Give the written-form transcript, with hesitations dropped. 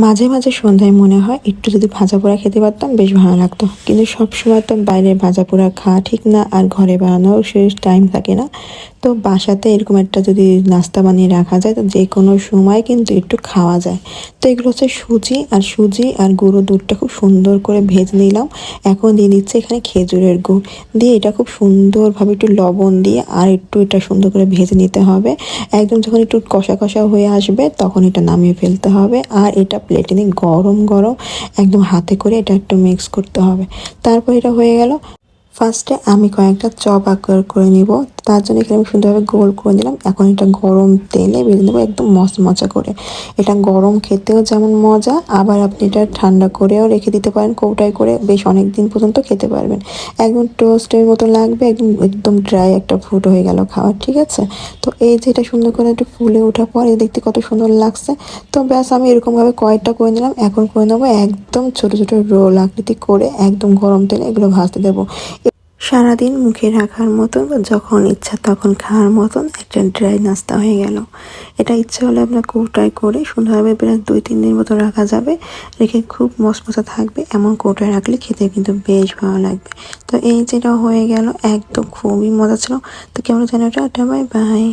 মাঝে মাঝে সন্ধ্যায় মনে হয় একটু যদি ভাজা পোড়া খেতে পারতাম বেশ ভালো লাগতো, কিন্তু সবসময় তো বাইরের ভাজা পোড়া খাওয়া ঠিক না, আর ঘরে বানানোর শেষ টাইম থাকে না। তো বাসাতে এরকম একটা যদি নাস্তা বানিয়ে রাখা যায় তো যে কোনো সময় কিন্তু একটু খাওয়া যায়। তো এগুলো হচ্ছে সুজি আর গুঁড়ো দুধটা খুব সুন্দর করে ভেজে নিলাম। এখন দিয়ে দিচ্ছে এখানে খেজুরের গুড় দিয়ে এটা খুব সুন্দরভাবে একটু লবণ দিয়ে আর একটু এটা সুন্দর করে ভেজে নিতে হবে। একদম যখন একটু কষা কষা হয়ে আসবে তখন এটা নামিয়ে ফেলতে হবে, আর এটা প্লেটে নিয়ে গরম গরম একদম হাতে করে এটা একটু মিক্স করতে হবে। তারপর এটা হয়ে গেল। ফার্স্টে আমি কয়েকটা চপ আকার করে নিব, তার জন্য এখানে আমি সুন্দরভাবে গোল করে দিলাম। এখন এটা গরম তেলে ভেজে নেবো একদম মচমচা করে। এটা গরম খেতেও যেমন মজা, আবার আপনি এটা ঠান্ডা করেও রেখে দিতে পারেন কৌটায় করে, বেশ অনেক দিন পর্যন্ত খেতে পারবেন। একদম টোস্টের মতো লাগবে, একদম একদম ড্রাই একটা ফুড হয়ে গেল খাওয়ার, ঠিক আছে। তো এই যে এটা সুন্দর করে একটু ফুলে ওঠার পর দেখতে কত সুন্দর লাগছে। তো ব্যাস আমি এরকমভাবে কয়েকটা করে নিলাম। এখন করে নেবো একদম ছোট ছোট রোল আকৃতি করে একদম গরম তেলে এগুলো ভাজতে দেবো। সারাদিন মুখে রাখার মতন বা যখন ইচ্ছা তখন খাওয়ার মতন একটা ড্রাই নাস্তা হয়ে গেল। এটা ইচ্ছে হলে আপনার কৌটায় করে সুন্দরভাবে প্রায় 2-3 দিন মতো রাখা যাবে, রেখে খুব মচমচা থাকবে। এমন কৌটায় রাখলে খেতে কিন্তু বেশ ভালো লাগবে। তো এই যেটা হয়ে গেল একদম খুবই মজা ছিল। তো কেমন জানি ওটা, বাই বাই।